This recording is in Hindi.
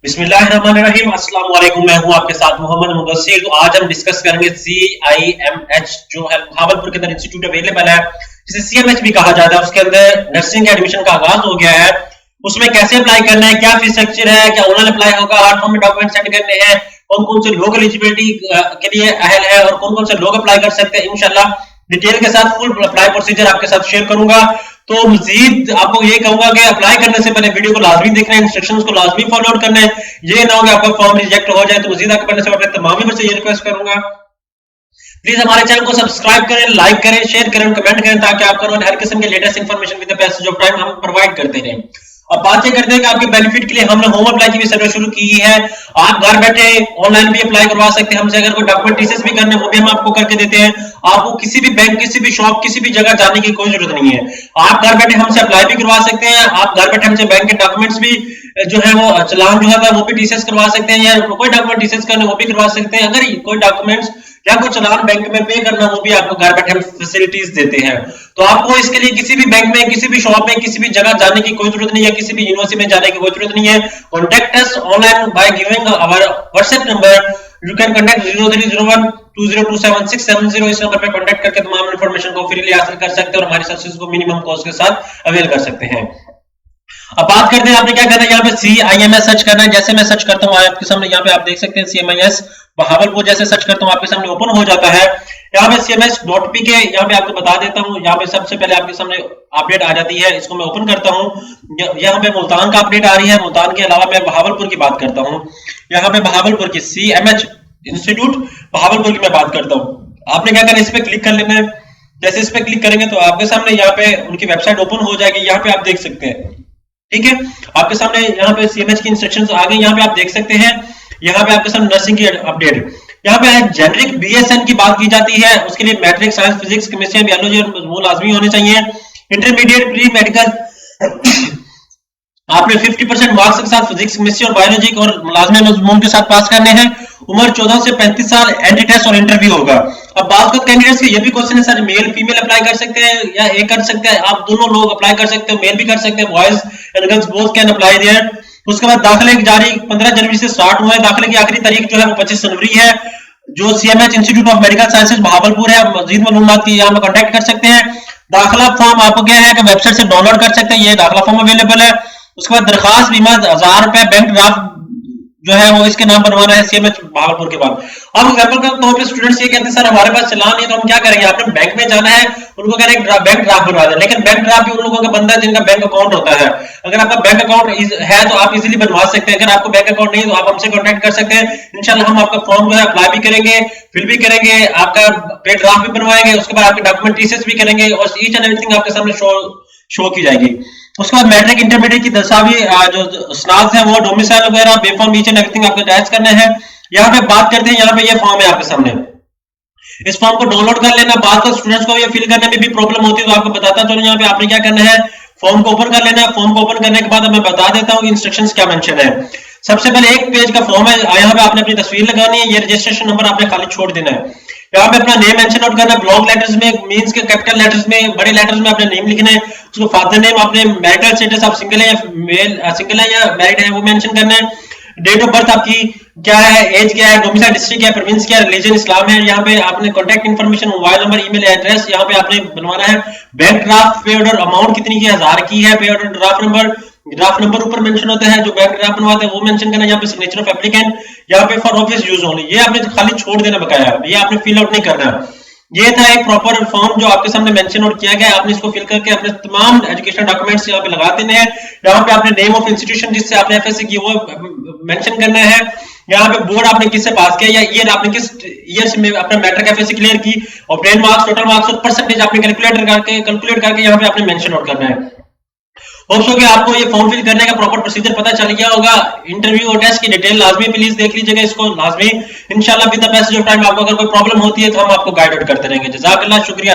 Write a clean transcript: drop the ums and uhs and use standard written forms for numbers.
बिस्मिल्लाहिर्रहमानिर्रहीम, अस्सलाम वालेकुम। मैं हूं आपके साथ मोहम्मद मुदस्सिर। तो आज हम डिस्कस करेंगे CIMH जो है भावलपुर के अंदर इंस्टीट्यूट अवेलेबल है, जिसे CMH भी कहा जाता है। उसके अंदर नर्सिंग के एडमिशन का आगाज हो गया है। उसमें कैसे अप्लाई करना है, क्या फीस स्ट्रक्चर है, क्या ऑनलाइन अप्लाई होगा, हार्ड फॉर्म में डॉक्यूमेंट सेंड करने हैं, कौन कौन से लोग एलिजिबिलिटी के लिए अहल है और कौन कौन से लोग अप्लाई कर सकते हैं, इंशाल्लाह डिटेल के साथ फुल अप्लाई प्रोसीजर आपके साथ शेयर करूंगा। तो मजीद आपको ये कहूंगा कि अप्लाई करने से पहले वीडियो को लाजमी देखना है, इंस्ट्रक्शंस को लाजमी फॉलो आउट करना है। ये ना हो कि आपका फॉर्म रिजेक्ट हो जाए। तो मजीद आगे बढ़ने से पहले तमाम व्यूअर्स से ये रिक्वेस्ट करूंगा, प्लीज हमारे चैनल को सब्सक्राइब करें, लाइक करें, शेयर करें, कमेंट करें, ताकि आपको हर किस्म के latest information with the passage of time हम प्रोवाइड करते रहें। अब बात ये करते हैं कि आपके बेनिफिट के लिए हमने होम अप्लाई की भी सर्विस शुरू की है। आप घर बैठे ऑनलाइन भी अप्लाई करवा सकते हैं हमसे। अगर कोई डॉक्यूमेंट टीसीएस भी करने वो भी हम आपको करके देते हैं। आपको किसी भी बैंक, किसी भी शॉप, किसी भी जगह जाने की कोई जरूरत नहीं है। आप घर बैठे हमसे अप्लाई भी करवा सकते हैं। आप घर बैठे हमसे बैंक के डॉक्यूमेंट्स भी जो है वो चलान जो है वो भी टीसीएस करवा सकते हैं, या कोई डॉक्यूमेंट टीसीएस करने वो भी करवा सकते हैं। अगर कोई डॉक्यूमेंट्स या कोई चलान बैंक में पे करना वो भी आपको घर बैठे फैसिलिटीज देते हैं। तो आपको इसके लिए किसी भी बैंक में, किसी भी शॉप में, किसी भी जगह जाने की कोई जरूरत नहीं है, किसी भी यूनिवर्सिटी में जाने की कोई जरूरत नहीं है। Contact us online by giving our WhatsApp number. You can contact 0301 2027 इस नंबर पे कॉन्टेक्ट करके तमाम इंफॉर्मेशन को फ्रीली हासिल कर सकते हैं और हमारी सर्विसेज को मिनिमम कॉस्ट के साथ अवेल कर सकते हैं। अब बात करते हैं आपने क्या करना है। यहाँ पे CIMS सर्च करना है। जैसे मैं सर्च करता हूँ आपके सामने यहाँ पे आप देख सकते हैं CMIS बहावलपुर। जैसे सर्च करता हूँ आपके सामने ओपन हो जाता है। यहाँ पे CMS.pk यहाँ पे आपको बता देता हूँ। यहाँ पे सबसे पहले आपके सामने अपडेट आ जाती है। इसको मैं ओपन करता हूँ। यहाँ पे मुल्तान का अपडेट आ रही है। मुल्तान के अलावा मैं बहावलपुर की बात करता हूँ। यहाँ पे बहावलपुर की CMH इंस्टीट्यूट बहावलपुर की मैं बात करता हूँ। आपने क्या करना है, इस पे क्लिक कर लेना है। जैसे इस पे क्लिक करेंगे तो आपके सामने यहाँ पे उनकी वेबसाइट ओपन हो जाएगी। यहाँ पे आप देख सकते हैं, ठीक है, आपके सामने यहाँ पे CMH की इंस्ट्रक्शंस आ गई। यहाँ पे आप देख सकते हैं, यहाँ पे आपके सामने नर्सिंग की अपडेट। यहाँ पे जेनरिक BSN की बात की जाती है। उसके लिए matric, science, physics, chemistry, biology और वो लाजमी होने चाहिए। इंटरमीडिएट, प्री मेडिकल आपने 50% मार्क्स के साथ फिजिक्स, केमिस्ट्री और बायोलॉजी और लाजमी मजमून के साथ पास करने हैं। उम्र 14 से 35 साल। एंट्री टेस्ट और इंटरव्यू होगा। अब बात करते हैं कैंडिडेट्स के, ये भी क्वेश्चन है सर, मेल फीमेल अप्लाई कर सकते हैं या एक कर सकते हैं? आप दोनों लोग अप्लाई कर सकते हैं, मेल भी कर सकते हैं, boys and girls both can apply there. उसके बाद दाखिले की जारी 15 जनवरी से स्टार्ट हुआ है। दाखिले की आखिरी तारीख जो है वो 25 जनवरी है। जो CMH institute of medical sciences Bahawalpur है। मजीद मालूमात की यहाँ पे कॉन्टेक्ट कर सकते हैं। दाखिला फॉर्म आपको क्या है कि वेबसाइट से डाउनलोड कर सकते हैं। ये दाखिला फॉर्म अवेलेबल है। उसके बाद दरखास्त बीमा 1000 रुपए, बैंक ड्राफ्ट जो है वो इसके नाम बनवाना है CMH बहावलपुर के बाद। अब एग्जांपल के तौर पे स्टूडेंट्स ये कहते हैं सर हमारे पास चलान नहीं, तो हम क्या करेंगे? आपने बैंक में जाना है, उनको कह रहे हैं बैंक ड्राफ्ट बनवा दें। लेकिन बैंक ड्राफ्ट भी उन लोगों का बनता है जिनका बैंक अकाउंट होता है। अगर आपका बैंक अकाउंट है तो आप इजीली बनवा सकते हैं। अगर आपको बैंक अकाउंट नहीं तो आप हमसे कॉन्टेक्ट कर सकते हैं। इंशाल्लाह हम आपका फॉर्म जो है अप्लाई भी करेंगे, फिल भी करेंगे, आपका पे ड्राफ्ट भी बनवाएंगे। उसके बाद आपके डॉक्यूमेंट टीसीएस भी करेंगे और ईच एंड एवरीथिंग आपके सामने शो की जाएगी। उसके बाद मैट्रिक, इंटरमीडिएट की दस्तावेज जो स्नात है वो डोमिसाइल वगैरह बेफॉर्म ईच एंड एवरीथिंग आपको अटैच करने हैं। यहाँ पे बात करते हैं, यहाँ पे ये फॉर्म है आपके सामने। इस फॉर्म को डाउनलोड कर लेना। बात कर स्टूडेंट्स को ये फिल करने में भी प्रॉब्लम होती है तो आपको बताता चलो। यहाँ पे आपने क्या करना है, फॉर्म को ओपन कर लेना है। फॉर्म को ओपन करने के बाद मैं बता देता हूँ इंस्ट्रक्शंस क्या मेंशन है। सबसे पहले एक पेज का फॉर्म है। यहाँ पे आपने अपनी तस्वीर लगानी है। ये रजिस्ट्रेशन नंबर आपने खाली छोड़ देना है। यहाँ पे अपना नेम मेंशन आउट करना है। ब्लॉक लेटर्स में, मींस के कैपिटल लेटर्स में, बड़े लेटर्स में अपने नेम लिखना है। उसको फादर नेम, अपने मैरिटल स्टेटस, आप सिंगल है या मेल, सिंगल है या मैरिड है वो मेंशन करना है। डेट ऑफ बर्थ आपकी क्या है, एज क्या है, डोमिसाइल डिस्ट्रिक्ट क्या है, प्रोविंस क्या है, रिलीजन इस्लाम है। यहाँ पे आपने contact information, mobile number, email address यहाँ पे आपने बनवाना है। बैंक ड्राफ्ट पे ऑर्डर अमाउंट कितनी की है, 1000 की है। पे ऑर्डर ड्राफ्ट नंबर ऊपर मेंशन होता है। जो बैंक ड्राफ्ट बनवाते हैं वो मेंशन करना है। यहाँ पे सिग्नेचर ऑफ एप्लीकेंट, यहाँ पे फॉर ऑफिस यूज ओनली, ये आपने खाली छोड़ देना बकाया, ये आपने फिल आउट नहीं करना। ये था एक प्रॉपर फॉर्म जो आपके सामने मेंशन आउट किया गया है। आपने इसको फिल करके अपने तमाम एजुकेशन डॉक्यूमेंट्स यहाँ पे लगा देने हैं। यहाँ पे आपने नेम ऑफ इंस्टीट्यूशन जिससे आपने FSC की वो मेंशन करना है। यहाँ पे बोर्ड आपने किससे पास किया या ईयर आपने किस ईयर से अपना मैट्रिक FSC क्लियर की, ऑब्टेन मार्क्स, टोटल मार्क्स और परसेंटेज आपने कैलकुलेट करके यहाँ पे आपने मेंशन आउट करना है। होप्स हो कि आपको ये फॉर्म फिल करने का प्रॉपर प्रोसीजर पता चल गया होगा। इंटरव्यू और टेस्ट की डिटेल लाजमी प्लीज देख लीजिएगा इसको लाजमी। इंशाल्लाह with the passage of time आपको अगर कोई प्रॉब्लम होती है तो हम आपको गाइड आउट करते रहेंगे। जज़ाकल्लाह, शुक्रिया।